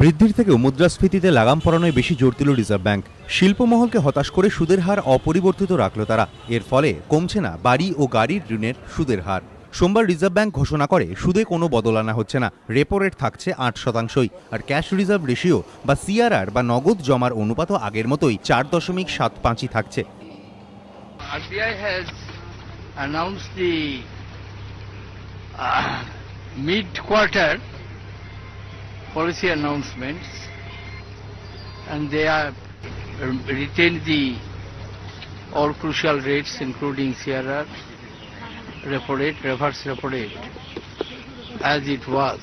বৃদ্ধির থেকেও মুদ্রাস্ফীতিতে লাগাম পরানোয় বেশি জোর দিল রিজার্ভ ব্যাংক। শিল্পমহলকে হতাশ করে সুদের হার অপরিবর্তিত রাখল তারা। এর ফলে কমছে না বাড়ি ও গাড়ির ঋণের সুদের হার। সোমবার রিজার্ভ ব্যাংক ঘোষণা করে সুদে কোনো বদল আনা হচ্ছে না, রেপো রেট থাকছে 8%, আর ক্যাশ রিজার্ভ রেশিও বা সিআরআর বা নগদ জমার অনুপাতও আগের মতোই 4.75 থাকছে। RBI has announced the mid-quarter policy announcements, and they have retained the all crucial rates including CRR, repo rate, reverse repo rate as it was.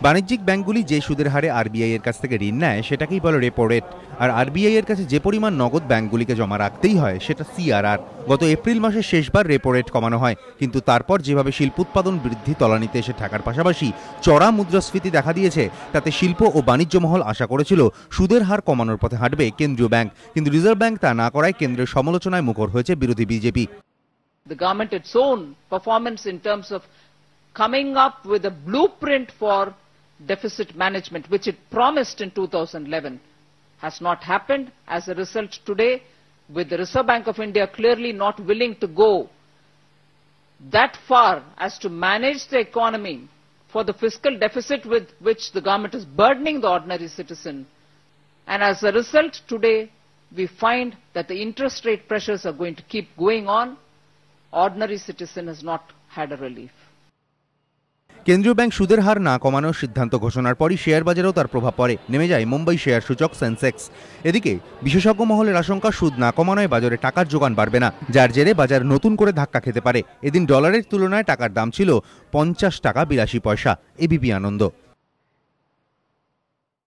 বাণিজ্যিক ব্যাংকগুলি যে সুদের হারে আরবিআই এর কাছ থেকে ঋণ নেয় সেটাকেই বলে রেপো রেট, আর আরবিআই এর কাছে যে পরিমাণ নগদ ব্যাংকগুলিকে জমা রাখতেই হয় সেটা সিআরআর। গত এপ্রিল মাসে শেষবার রেপো রেট কমানো হয়, কিন্তু তারপর যেভাবে শিল্প উৎপাদন বৃদ্ধি তলানিতে এসে থাকার পাশাপাশি চড়া মুদ্রাস্ফীতি দেখা দিয়েছে, তাতে শিল্প ও বাণিজ্য মহল আশা করেছিল সুদের হার কমানোর পথে হাঁটবে কেন্দ্রীয় ব্যাংক, কিন্তু রিজার্ভ ব্যাংক তা না করায় কেন্দ্রের সমালোচনায় মুখর হয়েছে বিরোধী BJP. The government its own performance in terms of coming up with a blueprint for deficit management, which it promised in 2011, has not happened. As a result, today, with the Reserve Bank of India clearly not willing to go that far as to manage the economy for the fiscal deficit with which the government is burdening the ordinary citizen. And as a result, today, we find that the interest rate pressures are going to keep going on. Ordinary citizen has not had a relief. কেন্দ্রীয় bank সুদের হার না কমানোর সিদ্ধান্ত ঘোষণার পরই share বাজারেও তার প্রভাব পড়ে, নেমে যায় মুম্বাই শেয়ার সূচক সেন্সেক্স। এদিকে বিশেষজ্ঞ মহলের আশঙ্কা সুদ না কমানোয় বাজারে টাকার যোগান বাড়বে না, যার জেরে বাজার নতুন করে ধাক্কা খেতে পারে। এদিন ডলারের তুলনায় টাকার দাম ছিল 50 টাকা 82 পয়সা। এবিপি আনন্দ।